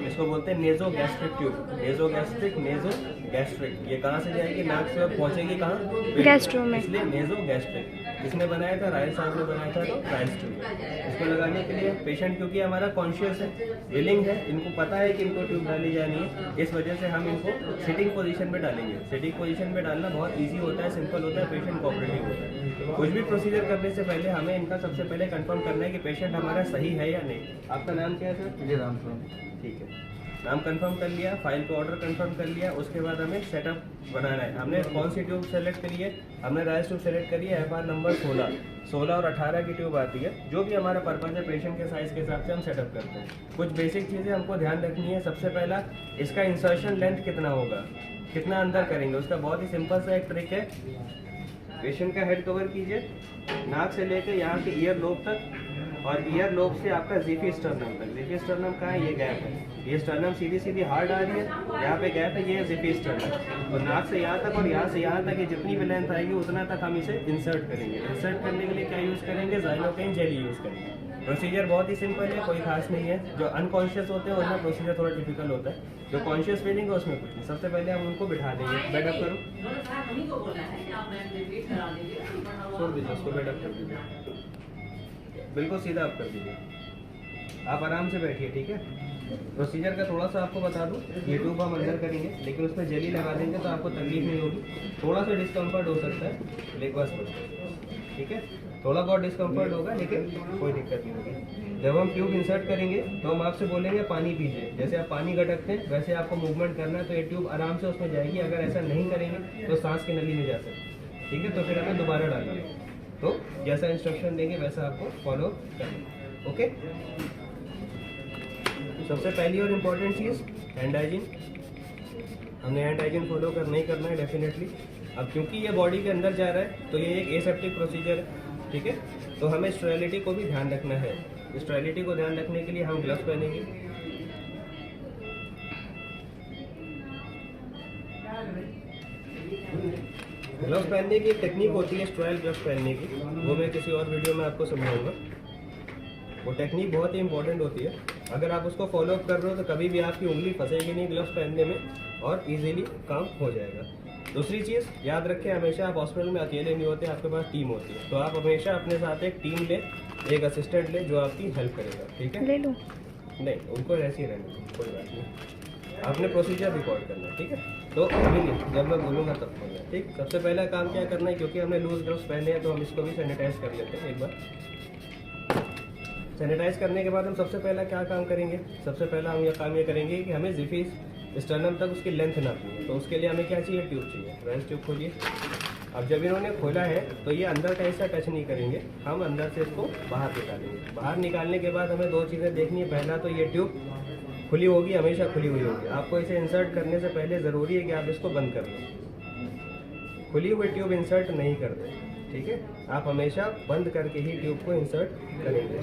इसको बोलते हैं नेजो गैस्ट्रिक ट्यूब। नेजो गैस्ट्रिक, नेजो गैस्ट्रिक, ये कहाँ से जाएगी? नाक से और पहुँचेगी कहाँ? गैस्ट्रो में। इसलिए नेजो गैस्ट्रिक। किसने बनाया था? राय साहब ने बनाया था, तो राइस ट्यूब। इसको लगाने के लिए पेशेंट, क्योंकि हमारा कॉन्शियस है, विलिंग है, इनको पता है कि इनको ट्यूब डाली जानी है, इस वजह से हम इनको सिटिंग पोजीशन में डालेंगे। सिटिंग पोजीशन में डालना बहुत ईजी होता है, सिंपल होता है, पेशेंट कोऑपरेटिव होता है। कुछ भी प्रोसीजर करने से पहले हमें इनका सबसे पहले कंफर्म करना है कि पेशेंट हमारा सही है या नहीं। आपका नाम क्या है सर? जी राम सर। ठीक है, नाम कंफर्म कर लिया, फाइल पे ऑर्डर कंफर्म कर लिया, उसके बाद हमें सेटअप बनाना है। हमने कौन सी ट्यूब सेलेक्ट करी है? हमने राइस ट्यूब सेलेक्ट करी है, FR नंबर 16 और 18 की ट्यूब आती है। जो भी हमारा पर्पज है, पेशेंट के साइज के हिसाब से हम सेटअप करते हैं। कुछ बेसिक चीज़ें हमको ध्यान रखनी है। सबसे पहला, इसका इंसर्शन लेंथ कितना होगा, कितना अंदर करेंगे, उसका बहुत ही सिंपल सा एक ट्रिक है। पेशेंट का हेड कवर कीजिए, नाक से लेकर यहाँ के ईयर लोब तक, और ईयर लोब से आपका ज़िफी स्टर्नम तक। ज़िफी स्टर्नम कहाँ है? ये गैप है, ये स्टर्नम सीधी सीधी हार्ड आ रही है, यहाँ पे गैप है, ये है ज़िफी स्टर्नम। और नाक से यहाँ तक और यहाँ से यहाँ तक, ये जितनी भी लेंथ आएगी उतना तक हम इसे इंसर्ट करेंगे। इंसर्ट करने के लिए क्या यूज़ करेंगे? ज़ाइलोकेन जेली यूज़ करेंगे। प्रोसीजर बहुत ही सिंपल है, कोई खास नहीं है। जो अनकॉन्शियस होते हैं उसमें प्रोसीजर थोड़ा डिफिकल्ट होता है, जो कॉन्शियस फीलिंग है उसमें कुछ नहीं। सबसे पहले हम उनको बिठा देंगे। बेडअप करो, छोड़ दीजिए उसको, बेडअप कर दीजिए, बिल्कुल सीधा आप कर दीजिए। आप आराम से बैठिए, ठीक है। प्रोसीजर का थोड़ा सा आपको बता दूं, ये ट्यूब हम अंदर करेंगे, लेकिन उसमें जेली लगा देंगे तो आपको तकलीफ नहीं होगी। थोड़ा सा डिस्कम्फर्ट हो सकता है, लेग बस, ठीक है, थोड़ा बहुत डिस्कम्फर्ट होगा, लेकिन कोई दिक्कत नहीं होगी। जब हम ट्यूब इंसर्ट करेंगे तो हम आपसे बोलेंगे पानी पीजिए। जैसे आप पानी गटकते हैं वैसे आपको मूवमेंट करना है, तो ये ट्यूब आराम से उसमें जाएगी। अगर ऐसा नहीं करेंगे तो सांस की नली में जा सकती, ठीक है। तो फिर हमें दोबारा डालना है, तो जैसा इंस्ट्रक्शन देंगे वैसा आपको फॉलो करना, ओके। सबसे पहली और इम्पोर्टेंट चीज़ हैंड हाइजीन। हमने हैंड हाइजीन फॉलो नहीं करना है डेफिनेटली। अब क्योंकि ये बॉडी के अंदर जा रहा है तो ये एक एसेप्टिक प्रोसीजर है, ठीक है। तो हमें स्टेरिलिटी को भी ध्यान रखना है। स्टेरिलिटी को ध्यान रखने के लिए हम ग्लव्स पहनेंगे। ग्लव्स पहनने की एक टेक्निक होती है स्टेराइल ग्लव्स पहनने की, वो मैं किसी और वीडियो में आपको समझाऊंगा। वो टेक्निक बहुत ही इंपॉर्टेंट होती है। अगर आप उसको फॉलो अप कर रहे हो तो कभी भी आपकी उंगली फंसेगी नहीं ग्लव्स पहनने में, और इजीली काम हो जाएगा। दूसरी चीज़ याद रखें, हमेशा आप हॉस्पिटल में अकेले नहीं होते, आपके पास टीम होती है। तो आप हमेशा अपने साथ एक टीम ले, एक असिस्टेंट ले जो आपकी हेल्प करेगा, ठीक है। ले लो, नहीं, उनको ऐसे ही रहने दो, कोई बात नहीं। आपने प्रोसीजर रिकॉर्ड करना है, ठीक है। तो अभी नहीं, जब मैं बोलूँगा तब बोलना, ठीक। सबसे पहला काम क्या करना है, क्योंकि हमने लूज ग्लव्स पहने हैं तो हम इसको भी सैनिटाइज कर लेते हैं एक बार। सैनिटाइज करने के बाद हम सबसे पहला क्या काम करेंगे? सबसे पहला हम यह काम ये करेंगे कि हमें ज़िफी स्टर्नम तक उसकी लेंथ नापनी है। तो उसके लिए हमें क्या चाहिए? ट्यूब चाहिए। राइस ट्यूब खोलिए। अब जब इन्होंने खोला है तो ये अंदर का हिस्सा टच नहीं करेंगे, हम अंदर से इसको बाहर निकालेंगे। बाहर निकालने के बाद हमें दो चीज़ें देखनी है। पहला तो ये ट्यूब खुली होगी, हमेशा खुली हुई होगी। आपको इसे इंसर्ट करने से पहले ज़रूरी है कि आप इसको बंद कर लो। खुली हुई ट्यूब इंसर्ट नहीं करते, ठीक है। आप हमेशा बंद करके ही ट्यूब को इंसर्ट करेंगे।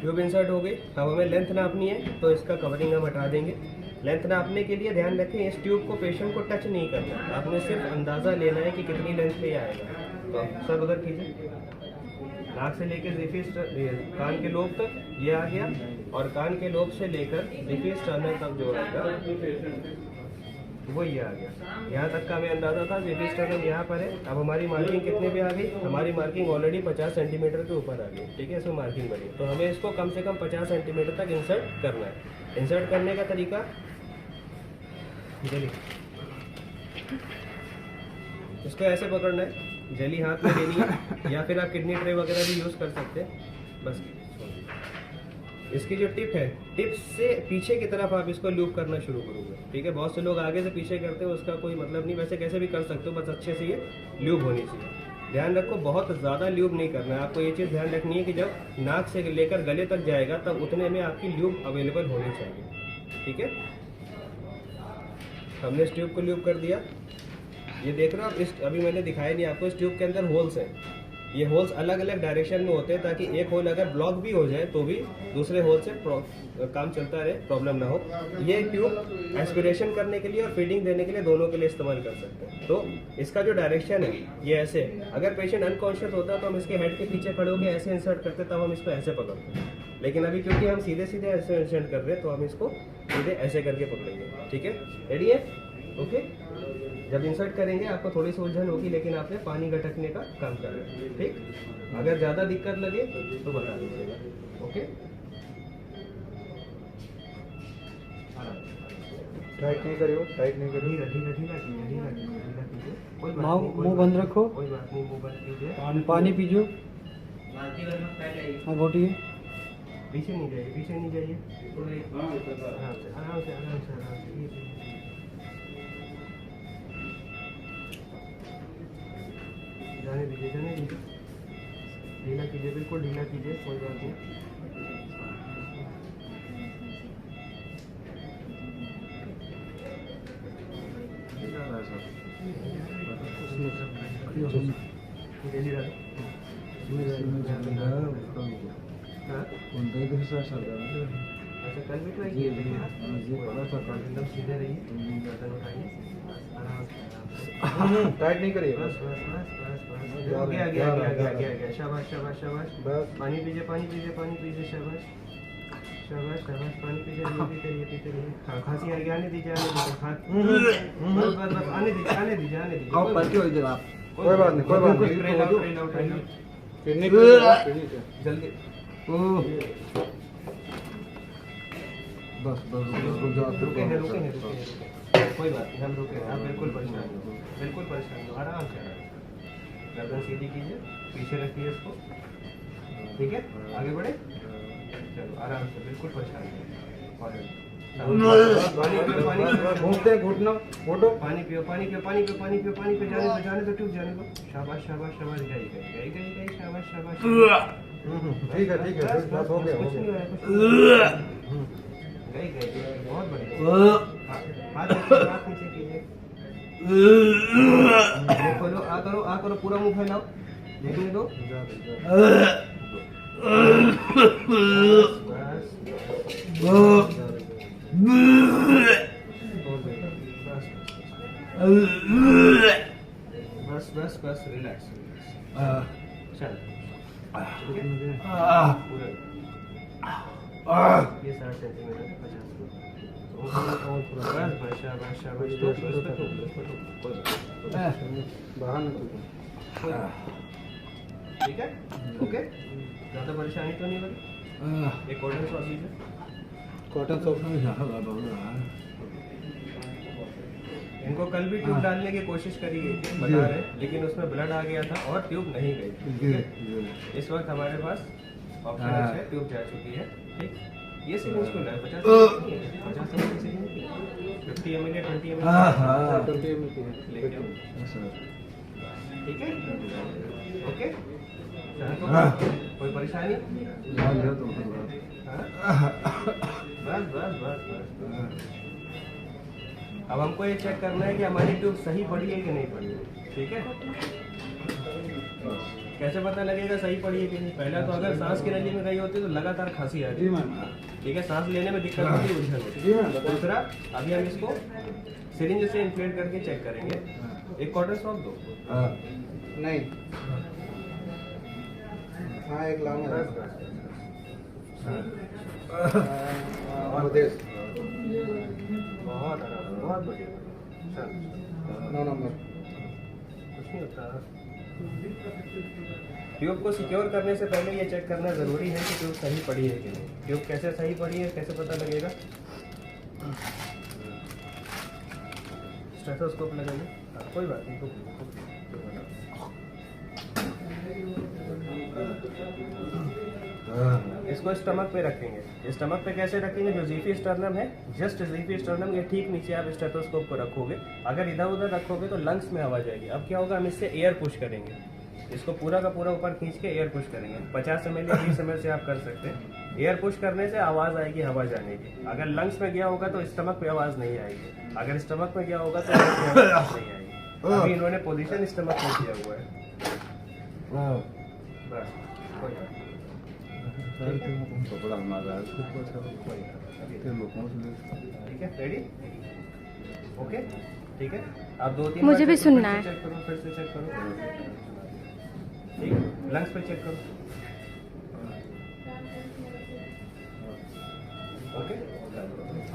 ट्यूब इंसर्ट हो गई। अब हमें लेंथ नापनी है, तो इसका कवरिंग हम हटा देंगे। लेंथ नापने के लिए ध्यान रखें, इस ट्यूब को पेशेंट को टच नहीं करना, आपने सिर्फ अंदाज़ा लेना है कि कितनी लेंथ पे आएगा। तो सर उधर कीजिए, नाक से लेकर ज़िफी कान के लोब तक ये आ गया, और कान के लोब से लेकर ज़िफी स्टर्नम तक जो आएगा वो ये आ गया। यहाँ तक का हमें अंदाज़ा था। ज़िफी स्टर्नम यहाँ पर है। अब हमारी मार्किंग कितने पे आ गई? हमारी मार्किंग ऑलरेडी 50 सेंटीमीटर के ऊपर आ गई, ठीक है। इसमें मार्किंग बनी, तो हमें इसको कम से कम 50 सेंटीमीटर तक इंसर्ट करना है। इंसर्ट करने का तरीका, जेली इसको ऐसे पकड़ना है, जेली हाथ में लेनी है, या फिर आप किडनी ट्रे वगैरह भी यूज़ कर सकते हैं। बस इसकी जो टिप है, टिप से पीछे की तरफ आप इसको लूप करना शुरू करोगे, ठीक है। बहुत से लोग आगे से पीछे करते हैं, उसका कोई मतलब नहीं, वैसे कैसे भी कर सकते हो, बस अच्छे से ये लूप होनी चाहिए। ध्यान रखो, बहुत ज़्यादा ल्यूब नहीं करना है। आपको ये चीज़ ध्यान रखनी है कि जब नाक से लेकर गले तक जाएगा तब उतने में आपकी ल्यूब अवेलेबल होनी चाहिए, ठीक है। हमने इस ट्यूब को ल्यूब कर दिया। ये देख रहे हो आप, इस अभी मैंने दिखाया नहीं आपको, इस ट्यूब के अंदर होल्स हैं, ये होल्स अलग अलग डायरेक्शन में होते हैं ताकि एक होल अगर ब्लॉक भी हो जाए तो भी दूसरे होल से काम चलता रहे, प्रॉब्लम ना हो। ये ट्यूब एस्पिरेशन करने के लिए और फीडिंग देने के लिए दोनों के लिए इस्तेमाल कर सकते हैं। तो इसका जो डायरेक्शन है ये ऐसे, अगर पेशेंट अनकॉन्शियस होता है तो हम इसके हेड के पीछे खड़े होकर ऐसे इंसर्ट करते, तब हम इसको ऐसे पकड़ते हैं। लेकिन अभी क्योंकि हम सीधे सीधे ऐसे इंसर्ट कर रहे हैं तो हम इसको सीधे ऐसे करके पकड़ेंगे। ठीक है, रेडी है? ओके। जब इंसर्ट करेंगे आपको थोड़ी सी उलझन होगी, लेकिन आपने पानी गटकने का काम कर रहे हैं। ठीक, अगर ज़्यादा दिक्कत लगे तो बता दीजिएगा। ओके, टाइट नहीं करियो, टाइट नहीं करियो। ढीला ढीला ढीला कीजिए, ढीला कीजिए, ढीला कीजिए। कोई बात नहीं, मुंह बंद रखो। कोई बात नहीं, मुंह बंद कीजिए। पानी पीजो। हाँ घोटिए। पीछे नहीं जाइए, पीछे नहीं जाइए, आराम से आराम से आराम से आराम से। जाने दीजिए, जाने दीजिए, ढीला कीजिए, बिल्कुल ढीला कीजिए, कोई बात नहीं। अच्छा, कल भी ट्राई किए थे क्या? एकदम सीधे रहिए, गर्दन उठाइए, आराम से। टाइट नहीं करिए। बस बस बस बस बस, आगे आगे आगे आगे आगे आगे, शाबाश शाबाश शाबाश। बस। पानी पीजिए, पानी पीजिए, पानी पीजिए, शाबाश शाबाश शाबाश, पानी पीजिए, ये पीते रहिए, पीते रहिए। हाँ, खांसी आएगी, आने दीजिए, आने दीजिए, बस बस बस, आने दीजिए, आने दीजिए, आने दीजिए। आओ पलटी हो जाएगा आप। कोई बात नहीं, कोई बात नहीं। Train out, train out, train out. Kidney पे जल्दी। बस बस रुक जाओ। रुके हैं, रुके हैं, रुके हैं, रुके हैं। कोई बात नहीं, हम रुके हैं। आप बिल्कुल परेशान हो, बिल्कुल परेशान हो, आराम से आराम। गर्दन सीधी कीजिए, पीछे रखिए इसको। ठीक है, आगे बढ़े, चलो आराम से, बिल्कुल परेशान नहीं। पानी पियो, पानी पियो, घूमते घुटना घोटो। पानी पियो, पानी पियो, पानी पियो, पानी पियो, पानी पियो, जाने दो ट्यूब, जाने दो। शाबाश शाबाश शाबाश, गई गई गई गई गई, शाबाश शाबाश। ठीक है, ठीक है, बस हो गया, हो कुछ नहीं गया। हो रहा है, कुछ नहीं हो रहा है। गई गई गई, बहुत बढ़िया। हाथ नीचे कीजिए, मुंह खोलो, आ करो, पूरा मुंह फैलाओ, देखने दो। बस बस बस, रिलैक्स, चल। ये 60 सेंटीमीटर है, 50 बस बस, शाबाश शाबाश, बाहर ठीक है, ओके। ज़्यादा परेशानी तो नहीं हो रही? एक कॉटन सॉस दीजिए। कॉटन सॉस इनको कल भी ट्यूब डालने की कोशिश करी गई थी, बता रहे, लेकिन उसमें ब्लड आ गया था और ट्यूब नहीं गई। इस वक्त हमारे पास ऑप्शन है, ट्यूब जा चुकी है। ठीक, ये सिरिंज को डाल 50 ml सिरिंज, 50 ml या 20 ml लेके आओ। ठीक है, ओके। कोई परेशानी? बस बस बस बस। अब हमको ये चेक करना है कि हमारी ट्यूब सही पड़ी है कि नहीं पड़ी है। ठीक है, कैसे पता लगेगा सही पड़ी है कि नहीं? पहला तो अगर सांस की नली में गई होती तो लगातार खांसी आ रही है। ठीक है, सांस लेने में दिक्कत होती है, उलझन होती है। दूसरा, अभी हम इसको सिरिंज से इन्फ्लेट करके चेक करेंगे। एक कॉटन सॉक दो। नहीं, हाँ एक लाना है। बहुत आराम, बहुत बढ़िया। 9 नंबर। कुछ नहीं होता। ट्यूब को सिक्योर करने से पहले ये चेक करना जरूरी है कि ट्यूब सही पड़ी है कि नहीं। ट्यूब कैसे सही पड़ी है, कैसे पता लगेगा? स्टेथोस्कोप लगाइए। कोई बात नहीं, इसको स्टमक पे रखेंगे। स्टमक पे कैसे रखेंगे? जो ज़ीफी स्टर्नम है, जस्ट ज़ीफी स्टर्नम के ठीक नीचे आप स्टेथोस्कोप को रखोगे। अगर इधर उधर रखोगे तो लंग्स में हवा जाएगी। अब क्या होगा, हम इससे एयर पुश करेंगे। इसको पूरा का पूरा ऊपर खींच के एयर पुश करेंगे। 50 ml या 20 ml से आप कर सकते हैं। एयर पुश करने से आवाज़ आएगी हवा जाने की। अगर लंग्स में गया होगा तो स्टमक पे आवाज़ नहीं आएगी। अगर स्टमक में गया होगा तो आवाज़ नहीं आएगी। अभी इन्होंने पोजीशन स्टमक में किया हुआ है। बस कोई बात नहीं। कपड़ा हमारा कोई अभी ते लोगों से ठीक है, रेडी, ओके, ठीक है। आप 2-3 मुझे भी सुनना है। चेक करो, फिर से चेक करो, ठीक है, लंग्स पे चेक करो, ओके।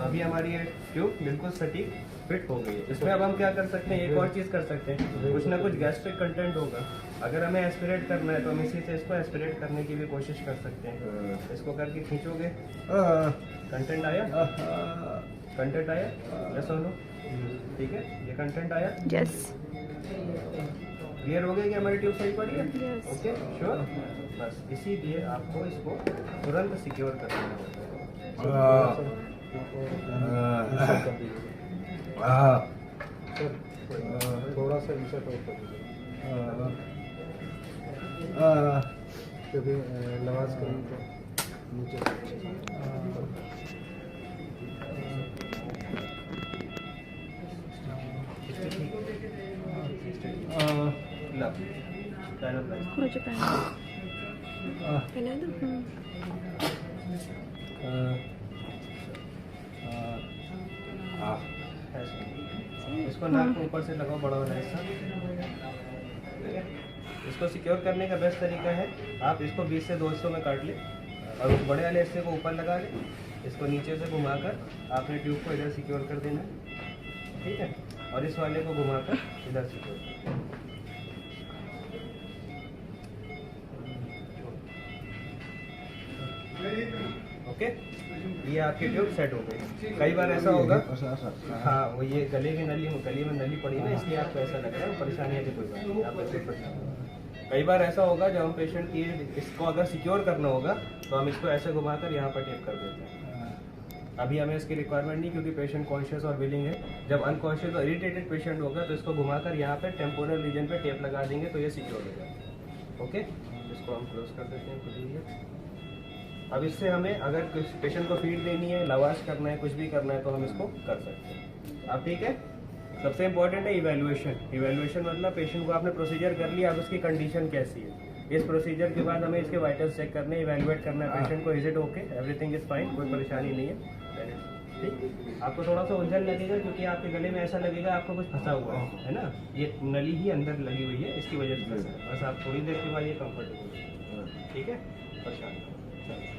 अभी हमारी ये ट्यूब बिल्कुल सटीक फिट हो गई है। इसमें अब हम क्या कर सकते हैं, एक और चीज़ कर सकते हैं, कुछ ना कुछ गैस्ट्रिक कंटेंट होगा। अगर हमें एस्पिरेट करना है तो हम इसी से इसको एस्पिरेट करने की भी कोशिश कर सकते हैं। इसको करके खींचोगे, कंटेंट आया, कंटेंट आया, यस और नो, ठीक है, ये कंटेंट आया, यस क्लियर हो गया कि हमारी ट्यूब सही पड़ी है, Yes. Okay, sure. बस इसीलिए आपको इसको तुरंत सिक्योर करना होगा। सर थोड़ा सा इंसर्ट और कर दीजिए क्योंकि लवाज करें तो नीचे से मुझे पहना पहना दो। इसको नाक के ऊपर से लगाओ, बड़ा वाला हिस्सा, ठीक है। इसको सिक्योर करने का बेस्ट तरीका है, आप इसको 20 से 2 हिस्सों में काट ले और उस बड़े वाले हिस्से को ऊपर लगा ले, इसको नीचे से घुमाकर आपने ट्यूब को इधर सिक्योर कर देना है, ठीक है, और इस वाले को घुमाकर इधर सिक्योर कर देना। ओके, ये आपकी ट्यूब सेट हो गई। कई बार ऐसा होगा, हाँ, वो ये गले में नली पड़ी ना, इसलिए आपको ऐसा लग रहा है, परेशानी है कोई बात नहीं, आप ऐसे परेशान। कई बार ऐसा होगा जब हम पेशेंट की इसको अगर सिक्योर करना होगा तो हम इसको ऐसे घुमाकर यहाँ पर टेप कर देते हैं। अभी हमें इसकी रिक्वायरमेंट नहीं, क्योंकि पेशेंट कॉन्शियस और विलिंग है। जब अनकॉन्शियस और इरिटेटेड पेशेंट होगा तो इसको घुमाकर यहाँ पे टेम्पोरल रीजन पे टेप लगा देंगे तो ये सिक्योर हो जाएगा। ओके, इसको हम क्लोज कर देते हैं खुद ही। अब इससे हमें अगर कुछ पेशेंट को फीड देनी है, लवाश करना है, कुछ भी करना है तो हम इसको कर सकते हैं। अब ठीक है, सबसे इम्पोर्टेंट है इवैल्यूएशन। इवैल्यूएशन मतलब पेशेंट को आपने प्रोसीजर कर लिया, अब उसकी कंडीशन कैसी है। इस प्रोसीजर के बाद हमें इसके वाइटल्स चेक करने, इवैल्यूएट करना है पेशेंट को, is it okay, everything is fine, कोई परेशानी नहीं है, ठीक। आपको थोड़ा सा उलझन लगेगा क्योंकि आपके गले में ऐसा लगेगा आपको कुछ फंसा हुआ है ना, ये नली ही अंदर लगी हुई है, इसकी वजह से फंसा है। बस आप थोड़ी देर के बाद ये कंफर्टेबल है, ठीक है, परेशान नहीं।